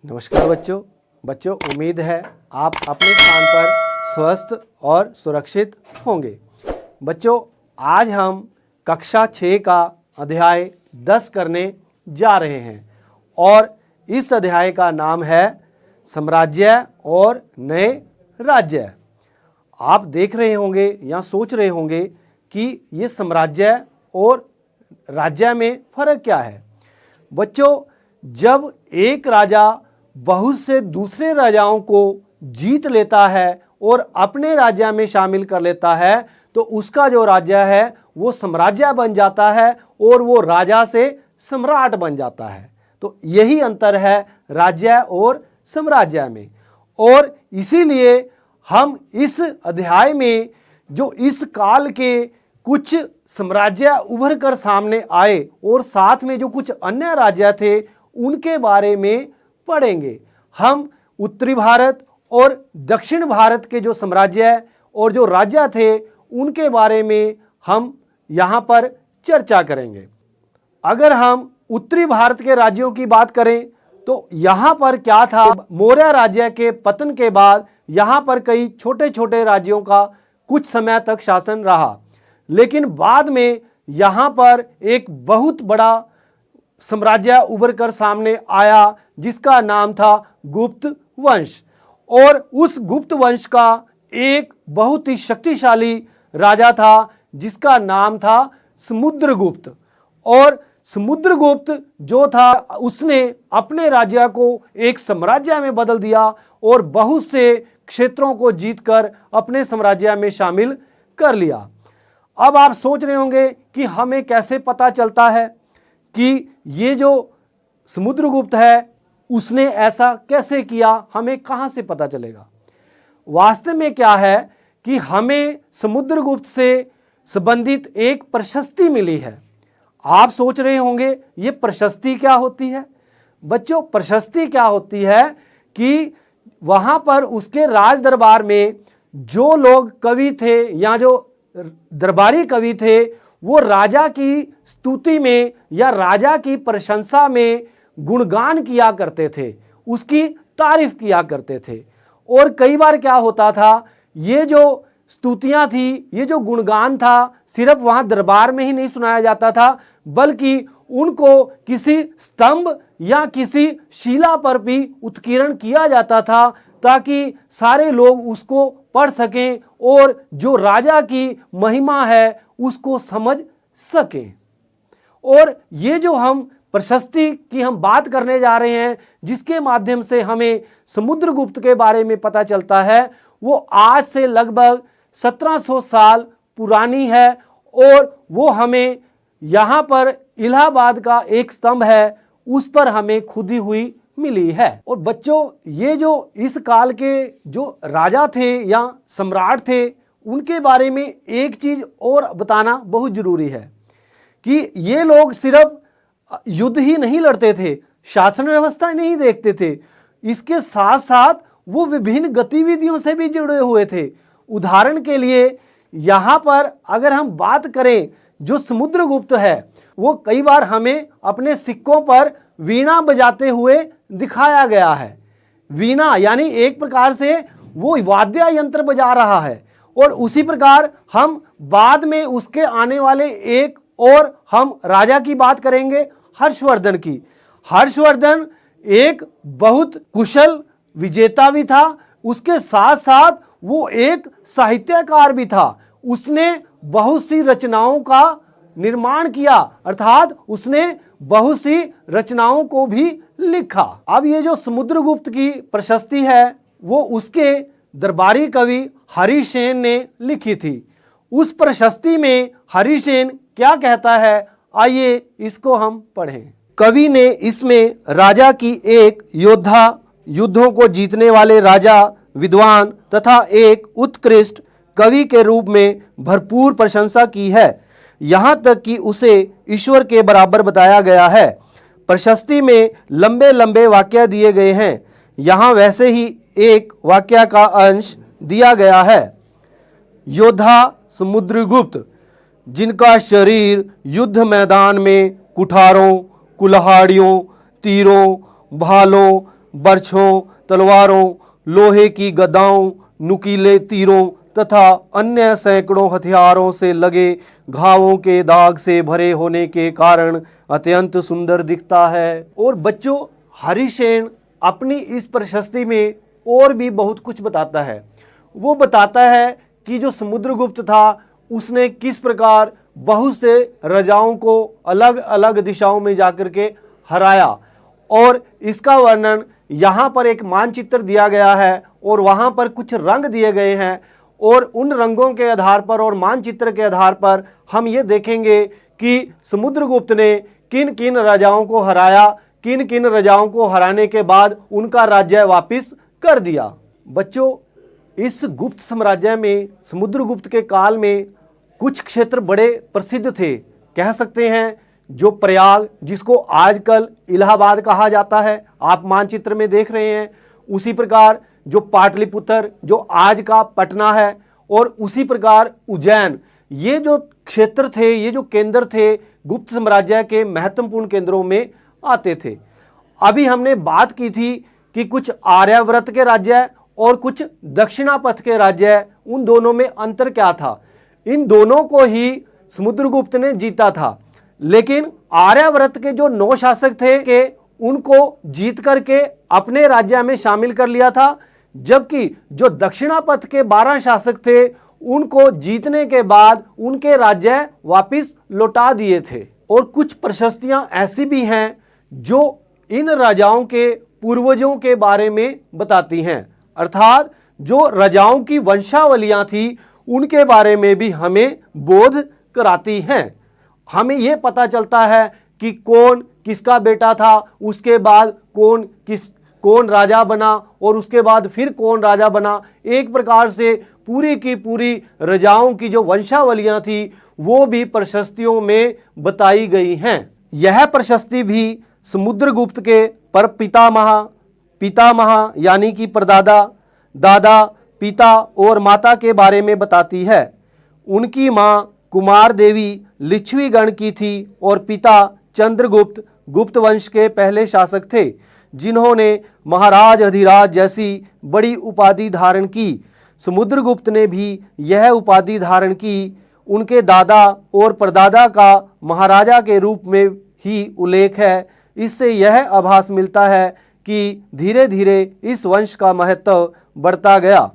नमस्कार बच्चों उम्मीद है आप अपने स्थान पर स्वस्थ और सुरक्षित होंगे। बच्चों आज हम कक्षा 6 का अध्याय 10 करने जा रहे हैं और इस अध्याय का नाम है साम्राज्य और नए राज्य। आप देख रहे होंगे या सोच रहे होंगे कि ये साम्राज्य और राज्य में फ़र्क क्या है। बच्चों जब एक राजा बहुत से दूसरे राजाओं को जीत लेता है और अपने राज्य में शामिल कर लेता है तो उसका जो राज्य है वो साम्राज्य बन जाता है और वो राजा से सम्राट बन जाता है। तो यही अंतर है राज्य और साम्राज्य में। और इसीलिए हम इस अध्याय में जो इस काल के कुछ साम्राज्य उभर कर सामने आए और साथ में जो कुछ अन्य राज्य थे उनके बारे में पढ़ेंगे। हम उत्तरी भारत और दक्षिण भारत के जो साम्राज्य और जो राज्य थे उनके बारे में हम यहाँ पर चर्चा करेंगे। अगर हम उत्तरी भारत के राज्यों की बात करें तो यहाँ पर क्या था, मौर्य राज्य के पतन के बाद यहाँ पर कई छोटे छोटे राज्यों का कुछ समय तक शासन रहा, लेकिन बाद में यहाँ पर एक बहुत बड़ा साम्राज्य उभर कर सामने आया जिसका नाम था गुप्त वंश। और उस गुप्त वंश का एक बहुत ही शक्तिशाली राजा था जिसका नाम था समुद्रगुप्त। और समुद्रगुप्त जो था उसने अपने राज्य को एक साम्राज्य में बदल दिया और बहुत से क्षेत्रों को जीतकर अपने साम्राज्य में शामिल कर लिया। अब आप सोच रहे होंगे कि हमें कैसे पता चलता है कि ये जो समुद्रगुप्त है उसने ऐसा कैसे किया, हमें कहाँ से पता चलेगा। वास्तव में क्या है कि हमें समुद्रगुप्त से संबंधित एक प्रशस्ति मिली है। आप सोच रहे होंगे ये प्रशस्ति क्या होती है। बच्चों प्रशस्ति क्या होती है कि वहाँ पर उसके राज दरबार में जो लोग कवि थे या जो दरबारी कवि थे वो राजा की स्तुति में या राजा की प्रशंसा में गुणगान किया करते थे, उसकी तारीफ किया करते थे। और कई बार क्या होता था, ये जो स्तुतियां थी, ये जो गुणगान था, सिर्फ वहाँ दरबार में ही नहीं सुनाया जाता था बल्कि उनको किसी स्तंभ या किसी शिला पर भी उत्कीर्ण किया जाता था ताकि सारे लोग उसको पढ़ सकें और जो राजा की महिमा है उसको समझ सकें। और ये जो हम प्रशस्ति की हम बात करने जा रहे हैं जिसके माध्यम से हमें समुद्रगुप्त के बारे में पता चलता है वो आज से लगभग 1700 साल पुरानी है। और वो हमें यहाँ पर इलाहाबाद का एक स्तंभ है उस पर हमें खुदी हुई मिली है। और बच्चों ये जो इस काल के जो राजा थे या सम्राट थे उनके बारे में एक चीज और बताना बहुत जरूरी है कि ये लोग सिर्फ युद्ध ही नहीं लड़ते थे, शासन व्यवस्था नहीं देखते थे, इसके साथ साथ वो विभिन्न गतिविधियों से भी जुड़े हुए थे। उदाहरण के लिए यहाँ पर अगर हम बात करें जो समुद्रगुप्त है वो कई बार हमें अपने सिक्कों पर वीणा बजाते हुए दिखाया गया है। वीणा यानी एक प्रकार से वो वाद्य यंत्र बजा रहा है। और उसी प्रकार हम बाद में उसके आने वाले एक और हम राजा की बात करेंगे, हर्षवर्धन की। हर्षवर्धन एक बहुत कुशल विजेता भी था, उसके साथ साथ वो एक साहित्यकार भी था। उसने बहुत सी रचनाओं का निर्माण किया, अर्थात उसने बहुत सी रचनाओं को भी लिखा। अब ये जो समुद्रगुप्त की प्रशस्ति है वो उसके दरबारी कवि हरिसेन ने लिखी थी। उस प्रशस्ति में हरिसेन क्या कहता है, आइए इसको हम पढ़ें। कवि ने इसमें राजा की एक योद्धा, युद्धों को जीतने वाले राजा, विद्वान तथा एक उत्कृष्ट कवि के रूप में भरपूर प्रशंसा की है। यहाँ तक कि उसे ईश्वर के बराबर बताया गया है। प्रशस्ति में लंबे लंबे वाक्य दिए गए हैं। यहाँ वैसे ही एक वाक्य का अंश दिया गया है। योद्धा समुद्रगुप्त जिनका शरीर युद्ध मैदान में कुठारों, कुल्हाड़ियों, तीरों, भालों बर्छों, तलवारों, लोहे की गदाओं, नुकीले तीरों तथा अन्य सैकड़ों हथियारों से लगे घावों के दाग से भरे होने के कारण अत्यंत सुंदर दिखता है। और बच्चों, हरिसेन अपनी इस प्रशस्ति में और भी बहुत कुछ बताता है। वो बताता है कि जो समुद्रगुप्त था उसने किस प्रकार बहुत से राजाओं को अलग अलग दिशाओं में जाकर के हराया, और इसका वर्णन यहाँ पर एक मानचित्र दिया गया है और वहाँ पर कुछ रंग दिए गए हैं, और उन रंगों के आधार पर और मानचित्र के आधार पर हम ये देखेंगे कि समुद्रगुप्त ने किन किन राजाओं को हराया, किन किन राजाओं को हराने के बाद उनका राज्य वापस कर दिया। बच्चों, इस गुप्त साम्राज्य में समुद्रगुप्त के काल में कुछ क्षेत्र बड़े प्रसिद्ध थे। कह सकते हैं जो प्रयाग, जिसको आजकल इलाहाबाद कहा जाता है, आप मानचित्र में देख रहे हैं, उसी प्रकार जो पाटलिपुत्र जो आज का पटना है, और उसी प्रकार उज्जैन, ये जो क्षेत्र थे, ये जो केंद्र थे गुप्त साम्राज्य के महत्वपूर्ण केंद्रों में आते थे। अभी हमने बात की थी कि कुछ आर्यावर्त के राज्य और कुछ दक्षिणापथ के राज्य, उन दोनों में अंतर क्या था। इन दोनों को ही समुद्रगुप्त ने जीता था, लेकिन आर्यावर्त के जो 9 शासक थे के उनको जीत करके अपने राज्य में शामिल कर लिया था, जबकि जो दक्षिणापथ के 12 शासक थे उनको जीतने के बाद उनके राज्य वापस लौटा दिए थे। और कुछ प्रशस्तियां ऐसी भी हैं जो इन राजाओं के पूर्वजों के बारे में बताती हैं, अर्थात जो राजाओं की वंशावलियां थी उनके बारे में भी हमें बोध कराती हैं। हमें यह पता चलता है कि कौन किसका बेटा था, उसके बाद कौन राजा बना, और उसके बाद फिर कौन राजा बना। एक प्रकार से पूरी की पूरी राजाओं की जो वंशावलियां थी वो भी प्रशस्तियों में बताई गई हैं। यह प्रशस्ति भी समुद्रगुप्त के पर पितामह यानी कि परदादा, दादा, पिता और माता के बारे में बताती है। उनकी मां कुमार देवी लिच्छवी गण की थी और पिता चंद्रगुप्त गुप्त वंश के पहले शासक थे, जिन्होंने महाराज अधिराज जैसी बड़ी उपाधि धारण की। समुद्रगुप्त ने भी यह उपाधि धारण की। उनके दादा और परदादा का महाराजा के रूप में ही उल्लेख है। इससे यह आभास मिलता है कि धीरे धीरे इस वंश का महत्व बढ़ता गया।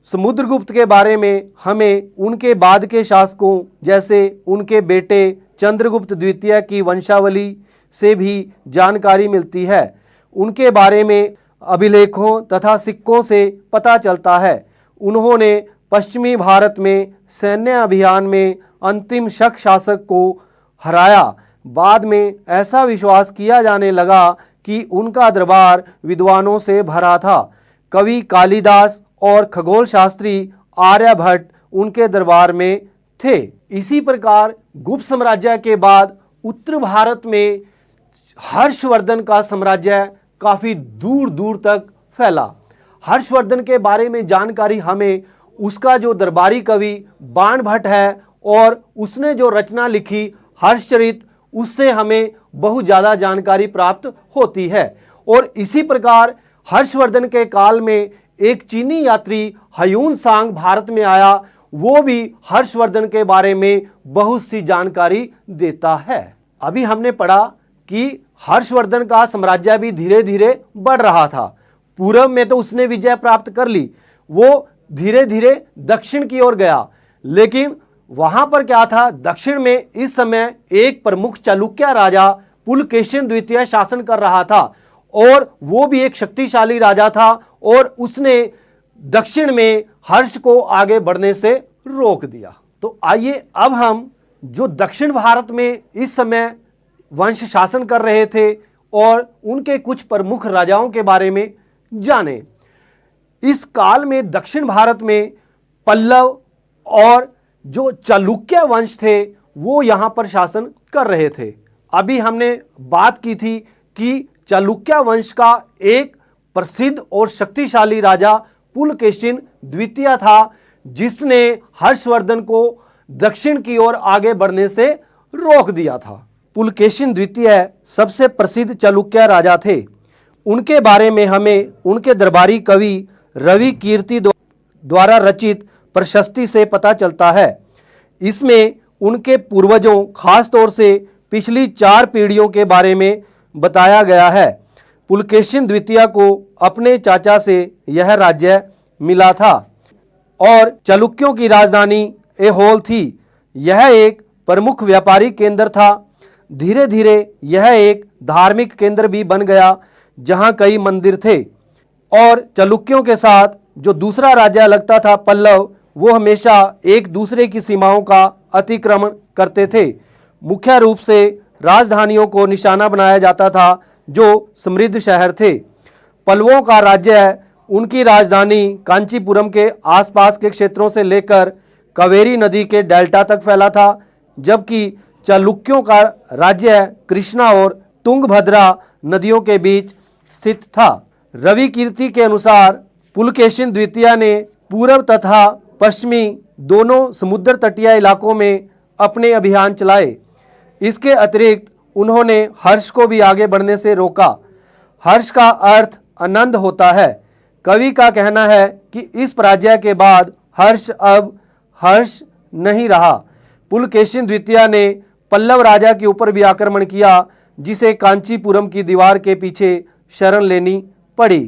समुद्रगुप्त के बारे में हमें उनके बाद के शासकों जैसे उनके बेटे चंद्रगुप्त द्वितीय की वंशावली से भी जानकारी मिलती है। उनके बारे में अभिलेखों तथा सिक्कों से पता चलता है। उन्होंने पश्चिमी भारत में सैन्य अभियान में अंतिम शक शासक को हराया। बाद में ऐसा विश्वास किया जाने लगा कि उनका दरबार विद्वानों से भरा था। कवि कालिदास और खगोल शास्त्री आर्यभट्ट उनके दरबार में थे। इसी प्रकार गुप्त साम्राज्य के बाद उत्तर भारत में हर्षवर्धन का साम्राज्य काफी दूर दूर तक फैला। हर्षवर्धन के बारे में जानकारी हमें उसका जो दरबारी कवि बाणभट्ट है और उसने जो रचना लिखी हर्षचरित, उससे हमें बहुत ज़्यादा जानकारी प्राप्त होती है। और इसी प्रकार हर्षवर्धन के काल में एक चीनी यात्री हयून सांग भारत में आया, वो भी हर्षवर्धन के बारे में बहुत सी जानकारी देता है। अभी हमने पढ़ा कि हर्षवर्धन का साम्राज्य भी धीरे धीरे बढ़ रहा था। पूर्व में तो उसने विजय प्राप्त कर ली, वो धीरे धीरे दक्षिण की ओर गया, लेकिन वहां पर क्या था, दक्षिण में इस समय एक प्रमुख चालुक्य राजा पुलकेशिन द्वितीय शासन कर रहा था और वो भी एक शक्तिशाली राजा था और उसने दक्षिण में हर्ष को आगे बढ़ने से रोक दिया। तो आइए अब हम जो दक्षिण भारत में इस समय वंश शासन कर रहे थे और उनके कुछ प्रमुख राजाओं के बारे में जानें। इस काल में दक्षिण भारत में पल्लव और जो चालुक्य वंश थे वो यहाँ पर शासन कर रहे थे। अभी हमने बात की थी कि चालुक्य वंश का एक प्रसिद्ध और शक्तिशाली राजा पुलकेशिन द्वितीय था, जिसने हर्षवर्धन को दक्षिण की ओर आगे बढ़ने से रोक दिया था। पुलकेशिन द्वितीय सबसे प्रसिद्ध चालुक्य राजा थे। उनके बारे में हमें उनके दरबारी कवि रवि कीर्ति द्वारा रचित प्रशस्ति से पता चलता है। इसमें उनके पूर्वजों, खास तौर से पिछली 4 पीढ़ियों के बारे में बताया गया है। पुलकेशिन द्वितीय को अपने चाचा से यह राज्य मिला था और चालुक्यों की राजधानी ऐहोल थी। यह एक प्रमुख व्यापारिक केंद्र था। धीरे धीरे यह एक धार्मिक केंद्र भी बन गया, जहां कई मंदिर थे। और चालुक्यों के साथ जो दूसरा राज्य लगता था पल्लव, वो हमेशा एक दूसरे की सीमाओं का अतिक्रमण करते थे। मुख्य रूप से राजधानियों को निशाना बनाया जाता था जो समृद्ध शहर थे। पल्लवों का राज्य उनकी राजधानी कांचीपुरम के आसपास के क्षेत्रों से लेकर कावेरी नदी के डेल्टा तक फैला था, जबकि चालुक्यों का राज्य कृष्णा और तुंगभद्रा नदियों के बीच स्थित था। रवि कीर्ति के अनुसार पुलकेशिन द्वितीय ने पूर्व तथा पश्चिमी दोनों समुद्र तटीय इलाकों में अपने अभियान चलाए। इसके अतिरिक्त उन्होंने हर्ष को भी आगे बढ़ने से रोका। हर्ष का अर्थ आनंद होता है। कवि का कहना है कि इस पराजय के बाद हर्ष अब हर्ष नहीं रहा। पुलकेशिन द्वितीय ने पल्लव राजा के ऊपर भी आक्रमण किया, जिसे कांचीपुरम की दीवार के पीछे शरण लेनी पड़ी।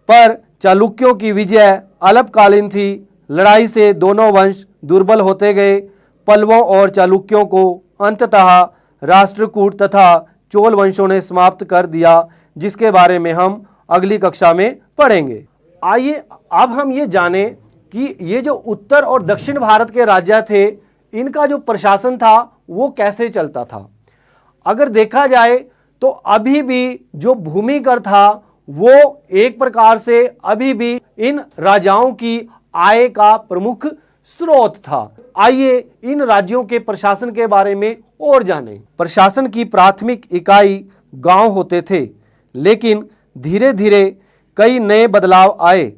पर चालुक्यों की विजय अल्पकालीन थी। लड़ाई से दोनों वंश दुर्बल होते गए। पल्लवों और चालुक्यों को अंततः राष्ट्रकूट तथा चोल वंशों ने समाप्त कर दिया, जिसके बारे में हम अगली कक्षा में पढ़ेंगे। आइए अब हम ये जानें कि ये जो उत्तर और दक्षिण भारत के राज्य थे, इनका जो प्रशासन था वो कैसे चलता था। अगर देखा जाए तो अभी भी जो भूमि कर था वो एक प्रकार से अभी भी इन राजाओं की आय का प्रमुख स्रोत था। आइए इन राज्यों के प्रशासन के बारे में और जानें। प्रशासन की प्राथमिक इकाई गांव होते थे, लेकिन धीरे धीरे कई नए बदलाव आए।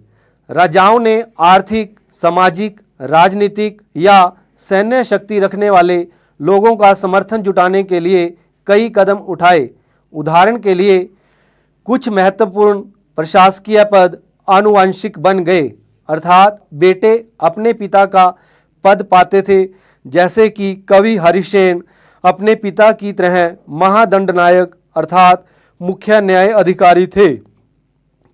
राजाओं ने आर्थिक, सामाजिक, राजनीतिक या सैन्य शक्ति रखने वाले लोगों का समर्थन जुटाने के लिए कई कदम उठाए। उदाहरण के लिए कुछ महत्वपूर्ण प्रशासकीय पद आनुवंशिक बन गए, अर्थात बेटे अपने पिता का पद पाते थे, जैसे कि कवि हरिसेन अपने पिता की तरह महादंडनायक अर्थात मुख्य न्याय अधिकारी थे।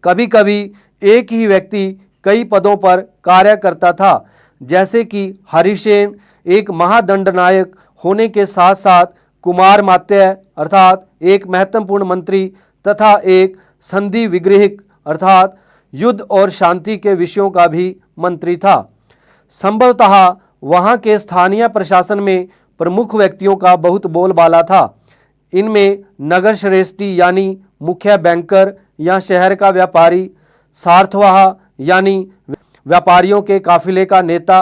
कभी कभी एक ही व्यक्ति कई पदों पर कार्य करता था, जैसे कि हरिसेन एक महादंडनायक होने के साथ साथ कुमार मात्य अर्थात एक महत्वपूर्ण मंत्री तथा एक संधि विग्रहिक अर्थात युद्ध और शांति के विषयों का भी मंत्री था। संभवतः वहाँ के स्थानीय प्रशासन में प्रमुख व्यक्तियों का बहुत बोलबाला था। इनमें नगर श्रेष्ठी यानी मुख्य बैंकर या शहर का व्यापारी, सार्थवाह यानी व्यापारियों के काफिले का नेता,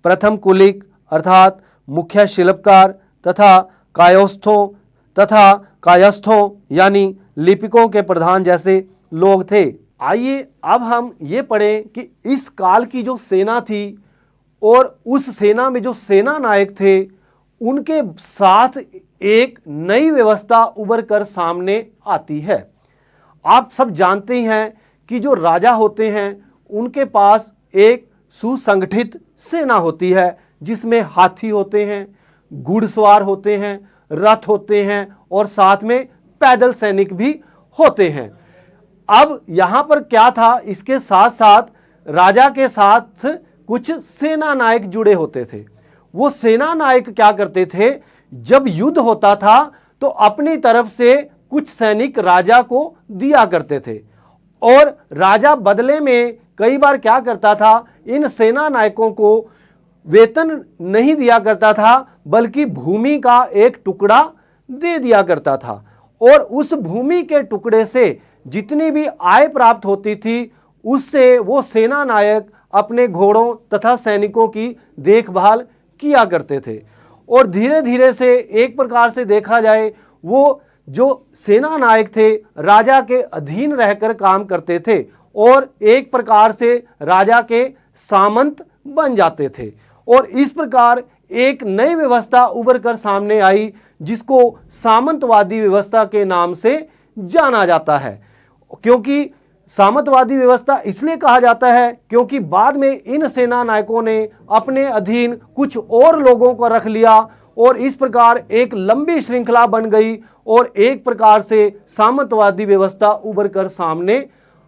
प्रथम कुलिक अर्थात मुख्य शिल्पकार तथा कायस्थों यानी लिपिकों के प्रधान जैसे लोग थे। आइए अब हम ये पढ़ें कि इस काल की जो सेना थी और उस सेना में जो सेना नायक थे, उनके साथ एक नई व्यवस्था उभर कर सामने आती है। आप सब जानते हैं कि जो राजा होते हैं उनके पास एक सुसंगठित सेना होती है, जिसमें हाथी होते हैं, घुड़सवार होते हैं, रथ होते हैं और साथ में पैदल सैनिक भी होते हैं। अब यहाँ पर क्या था, इसके साथ साथ राजा के साथ कुछ सेना नायक जुड़े होते थे। वो सेना नायक क्या करते थे, जब युद्ध होता था तो अपनी तरफ से कुछ सैनिक राजा को दिया करते थे और राजा बदले में कई बार क्या करता था, इन सेना नायकों को वेतन नहीं दिया करता था, बल्कि भूमि का एक टुकड़ा दे दिया करता था और उस भूमि के टुकड़े से जितनी भी आय प्राप्त होती थी, उससे वो सेना नायक अपने घोड़ों तथा सैनिकों की देखभाल किया करते थे। और धीरे धीरे से एक प्रकार से देखा जाए, वो जो सेना नायक थे राजा के अधीन रहकर काम करते थे और एक प्रकार से राजा के सामंत बन जाते थे। और इस प्रकार एक नई व्यवस्था उभर कर सामने आई, जिसको सामंतवादी व्यवस्था के नाम से जाना जाता है। क्योंकि सामंतवादी व्यवस्था इसलिए कहा जाता है क्योंकि बाद में इन सेना नायकों ने अपने अधीन कुछ और लोगों को रख लिया और इस प्रकार एक लंबी श्रृंखला बन गई और एक प्रकार से सामंतवादी व्यवस्था उभर कर सामने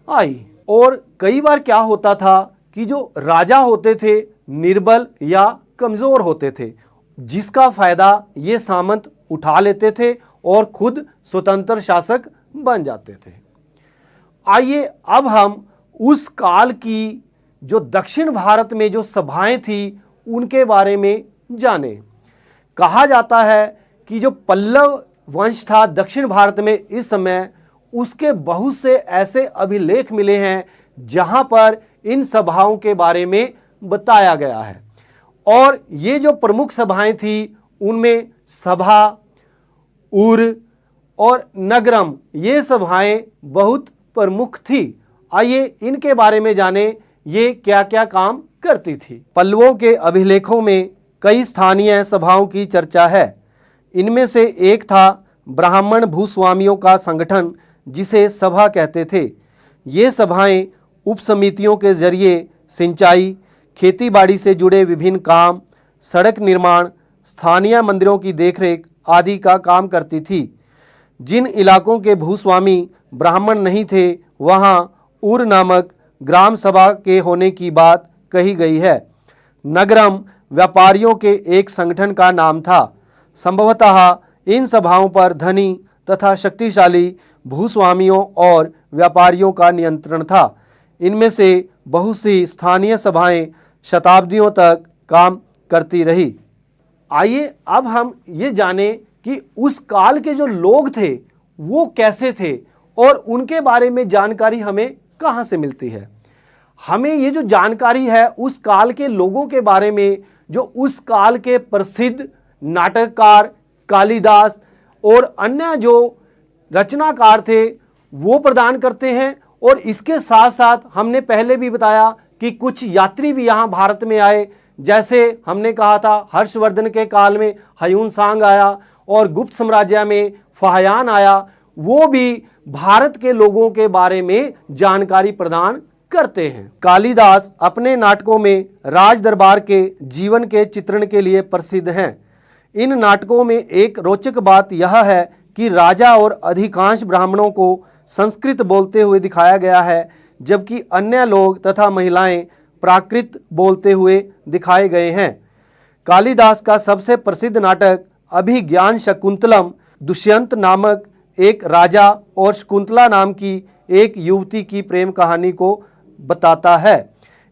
आई। और कई बार क्या होता था कि जो राजा होते थे निर्बल या कमजोर होते थे, जिसका फायदा ये सामंत उठा लेते थे और खुद स्वतंत्र शासक बन जाते थे। आइए अब हम उस काल की जो दक्षिण भारत में जो सभाएं थी उनके बारे में जानें। कहा जाता है कि जो पल्लव वंश था दक्षिण भारत में इस समय, उसके बहुत से ऐसे अभिलेख मिले हैं जहां पर इन सभाओं के बारे में बताया गया है। और ये जो प्रमुख सभाएं थी उनमें सभा, उर और नगरम, ये सभाएं बहुत प्रमुख थी। आइए इनके बारे में जानें, ये क्या क्या काम करती थी। पल्लवों के अभिलेखों में कई स्थानीय सभाओं की चर्चा है। इनमें से एक था ब्राह्मण भूस्वामियों का संगठन, जिसे सभा कहते थे। ये सभाएं उपसमितियों के जरिए सिंचाई, खेतीबाड़ी से जुड़े विभिन्न काम, सड़क निर्माण, स्थानीय मंदिरों की देखरेख आदि का काम करती थी। जिन इलाकों के भूस्वामी ब्राह्मण नहीं थे वहाँ उर नामक ग्राम सभा के होने की बात कही गई है। नगरम व्यापारियों के एक संगठन का नाम था। संभवतः इन सभाओं पर धनी तथा शक्तिशाली भूस्वामियों और व्यापारियों का नियंत्रण था। इनमें से बहुत सी स्थानीय सभाएं शताब्दियों तक काम करती रही। आइए अब हम ये जानें कि उस काल के जो लोग थे वो कैसे थे और उनके बारे में जानकारी हमें कहाँ से मिलती है। हमें ये जो जानकारी है उस काल के लोगों के बारे में, जो उस काल के प्रसिद्ध नाटककार कालिदास और अन्य जो रचनाकार थे वो प्रदान करते हैं। और इसके साथ साथ हमने पहले भी बताया कि कुछ यात्री भी यहाँ भारत में आए, जैसे हमने कहा था हर्षवर्धन के काल में ह्यून सांग आया और गुप्त साम्राज्य में फाहियान आया। वो भी भारत के लोगों के बारे में जानकारी प्रदान करते हैं। कालिदास अपने नाटकों में राज दरबार के जीवन के चित्रण के लिए प्रसिद्ध हैं। इन नाटकों में एक रोचक बात यह है कि राजा और अधिकांश ब्राह्मणों को संस्कृत बोलते हुए दिखाया गया है, जबकि अन्य लोग तथा महिलाएं प्राकृत बोलते हुए दिखाए गए हैं। कालिदास का सबसे प्रसिद्ध नाटक अभिज्ञान शकुंतलम दुष्यंत नामक एक राजा और शकुंतला नाम की एक युवती की प्रेम कहानी को बताता है।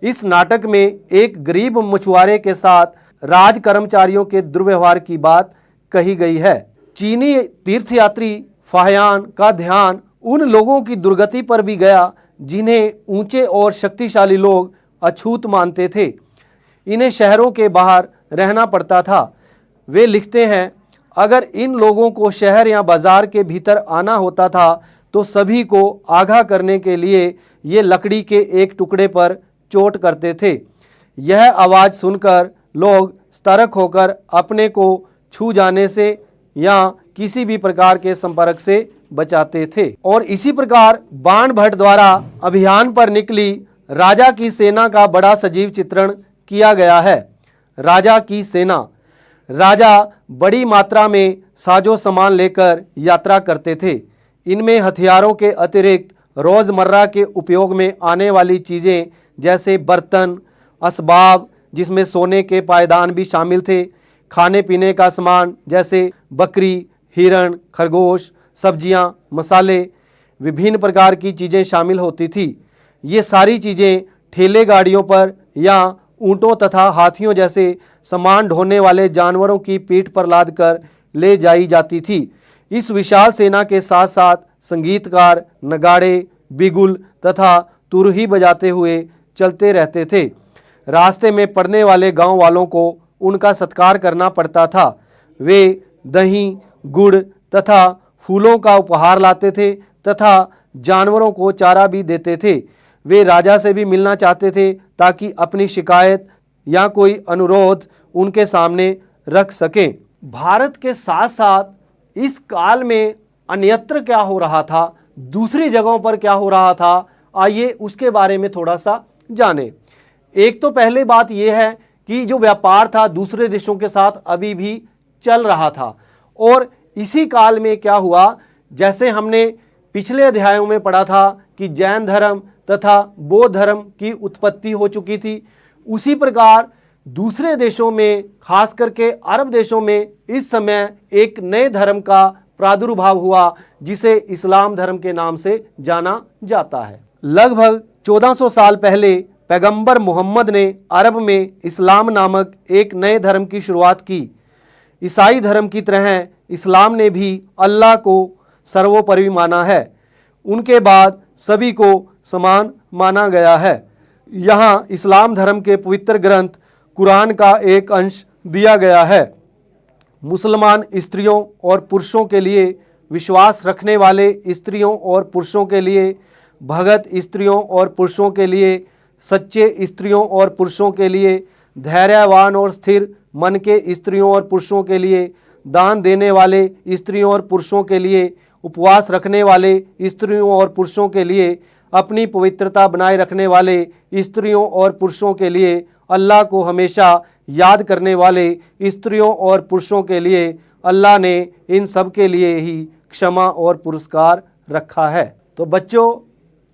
इस नाटक में एक गरीब मछुआरे के साथ राज कर्मचारियों के दुर्व्यवहार की बात कही गई है। चीनी तीर्थयात्री फाहियान का ध्यान उन लोगों की दुर्गति पर भी गया जिन्हें ऊंचे और शक्तिशाली लोग अछूत मानते थे। इन्हें शहरों के बाहर रहना पड़ता था। वे लिखते हैं, अगर इन लोगों को शहर या बाजार के भीतर आना होता था तो सभी को आगाह करने के लिए ये लकड़ी के एक टुकड़े पर चोट करते थे। यह आवाज़ सुनकर लोग सतर्क होकर अपने को छू जाने से या किसी भी प्रकार के संपर्क से बचाते थे। और इसी प्रकार बाण भट्ट द्वारा अभियान पर निकली राजा की सेना का बड़ा सजीव चित्रण किया गया है। राजा की सेना। राजा बड़ी मात्रा में साजो सामान लेकर यात्रा करते थे। इनमें हथियारों के अतिरिक्त रोज़मर्रा के उपयोग में आने वाली चीज़ें जैसे बर्तन, असबाब जिसमें सोने के पायदान भी शामिल थे, खाने पीने का सामान जैसे बकरी, हिरण, खरगोश, सब्जियां, मसाले, विभिन्न प्रकार की चीज़ें शामिल होती थी। ये सारी चीज़ें ठेले गाड़ियों पर या ऊँटों तथा हाथियों जैसे सामान ढोने वाले जानवरों की पीठ पर लादकर ले जाई जाती थी। इस विशाल सेना के साथ साथ संगीतकार नगाड़े, बिगुल तथा तुरही बजाते हुए चलते रहते थे। रास्ते में पड़ने वाले गांव वालों को उनका सत्कार करना पड़ता था। वे दही, गुड़ तथा फूलों का उपहार लाते थे तथा जानवरों को चारा भी देते थे। वे राजा से भी मिलना चाहते थे ताकि अपनी शिकायत या कोई अनुरोध उनके सामने रख सकें। भारत के साथ साथ इस काल में अन्यत्र क्या हो रहा था, दूसरी जगहों पर क्या हो रहा था, आइए उसके बारे में थोड़ा सा जानें। एक तो पहले बात यह है कि जो व्यापार था दूसरे देशों के साथ अभी भी चल रहा था, और इसी काल में क्या हुआ, जैसे हमने पिछले अध्यायों में पढ़ा था कि जैन धर्म तथा बौद्ध धर्म की उत्पत्ति हो चुकी थी, उसी प्रकार दूसरे देशों में, खास करके अरब देशों में इस समय एक नए धर्म का प्रादुर्भाव हुआ जिसे इस्लाम धर्म के नाम से जाना जाता है। लगभग 1400 साल पहले पैगंबर मोहम्मद ने अरब में इस्लाम नामक एक नए धर्म की शुरुआत की। ईसाई धर्म की तरह इस्लाम ने भी अल्लाह को सर्वोपरि माना है। उनके बाद सभी को समान माना गया है। यहाँ इस्लाम धर्म के पवित्र ग्रंथ कुरान का एक अंश दिया गया है। मुसलमान स्त्रियों और पुरुषों के लिए, विश्वास रखने वाले स्त्रियों और पुरुषों के लिए, भगत स्त्रियों और पुरुषों के लिए, सच्चे स्त्रियों और पुरुषों के लिए, धैर्यवान और स्थिर मन के स्त्रियों और पुरुषों के लिए, दान देने वाले स्त्रियों और पुरुषों के लिए, उपवास रखने वाले स्त्रियों और पुरुषों के लिए, अपनी पवित्रता बनाए रखने वाले स्त्रियों और पुरुषों के लिए, अल्लाह को हमेशा याद करने वाले स्त्रियों और पुरुषों के लिए, अल्लाह ने इन सब के लिए ही क्षमा और पुरस्कार रखा है। तो बच्चों,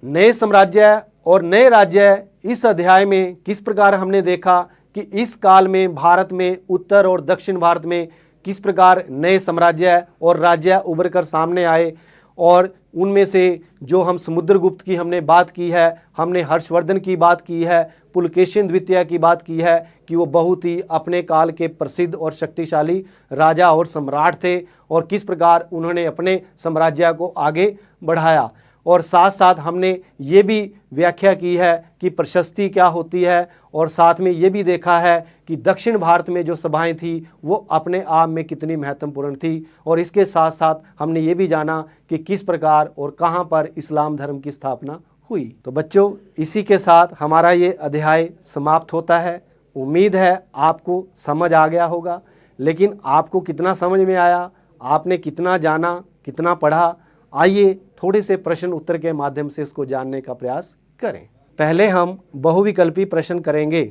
नए साम्राज्य और नए राज्य इस अध्याय में किस प्रकार हमने देखा कि इस काल में भारत में, उत्तर और दक्षिण भारत में किस प्रकार नए साम्राज्य और राज्य उभर कर सामने आए, और उनमें से जो हम समुद्रगुप्त की हमने बात की है, हमने हर्षवर्धन की बात की है, पुलकेशिन द्वितीय की बात की है कि वो बहुत ही अपने काल के प्रसिद्ध और शक्तिशाली राजा और सम्राट थे, और किस प्रकार उन्होंने अपने साम्राज्य को आगे बढ़ाया। और साथ साथ हमने ये भी व्याख्या की है कि प्रशस्ति क्या होती है, और साथ में ये भी देखा है कि दक्षिण भारत में जो सभाएं थी वो अपने आप में कितनी महत्वपूर्ण थी, और इसके साथ साथ हमने ये भी जाना कि किस प्रकार और कहां पर इस्लाम धर्म की स्थापना हुई। तो बच्चों, इसी के साथ हमारा ये अध्याय समाप्त होता है। उम्मीद है आपको समझ आ गया होगा, लेकिन आपको कितना समझ में आया, आपने कितना जाना, कितना पढ़ा, आइए थोड़े से प्रश्न उत्तर के माध्यम से इसको जानने का प्रयास करें। पहले हम बहुविकल्पी प्रश्न करेंगे।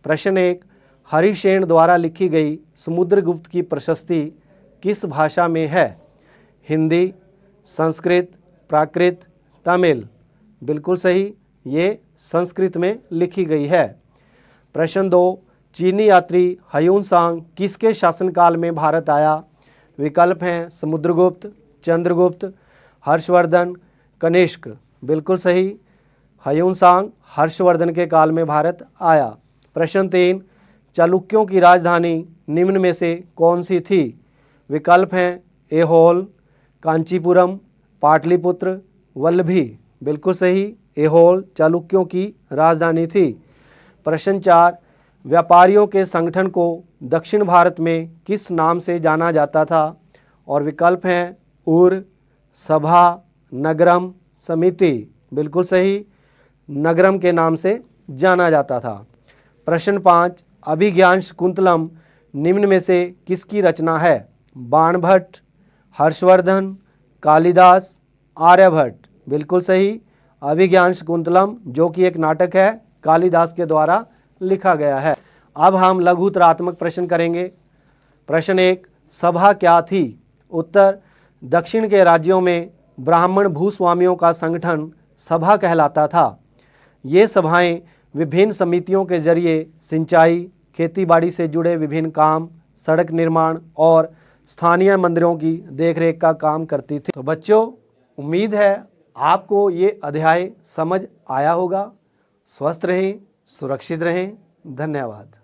प्रश्न 1, हरिसेन द्वारा लिखी गई समुद्रगुप्त की प्रशस्ति किस भाषा में है? हिंदी, संस्कृत, प्राकृत, तमिल? बिल्कुल सही, ये संस्कृत में लिखी गई है। प्रश्न 2, चीनी यात्री ह्यून-सांग किसके शासनकाल में भारत आया? विकल्प हैं समुद्रगुप्त, चंद्रगुप्त, हर्षवर्धन, कनिष्क? बिल्कुल सही, ह्यून-सांग हर्षवर्धन के काल में भारत आया। प्रश्न 3, चालुक्यों की राजधानी निम्न में से कौन सी थी? विकल्प हैं ऐहोल, कांचीपुरम, पाटलिपुत्र, वल्लभी? बिल्कुल सही, ऐहोल चालुक्यों की राजधानी थी। प्रश्न 4, व्यापारियों के संगठन को दक्षिण भारत में किस नाम से जाना जाता था? और विकल्प हैं उर, सभा, नगरम, समिति? बिल्कुल सही, नगरम के नाम से जाना जाता था। प्रश्न 5, अभिज्ञान शाकुंतलम निम्न में से किसकी रचना है? बाणभट्ट, हर्षवर्धन, कालिदास, आर्यभट्ट? बिल्कुल सही, अभिज्ञान शाकुंतलम जो कि एक नाटक है, कालिदास के द्वारा लिखा गया है। अब हम लघु उत्तरात्मक प्रश्न करेंगे। प्रश्न 1, सभा क्या थी? उत्तर, दक्षिण के राज्यों में ब्राह्मण भूस्वामियों का संगठन सभा कहलाता था। ये सभाएं विभिन्न समितियों के जरिए सिंचाई, खेतीबाड़ी से जुड़े विभिन्न काम, सड़क निर्माण और स्थानीय मंदिरों की देखरेख का काम करती थी। तो बच्चों, उम्मीद है आपको ये अध्याय समझ आया होगा। स्वस्थ रहें, सुरक्षित रहें। धन्यवाद।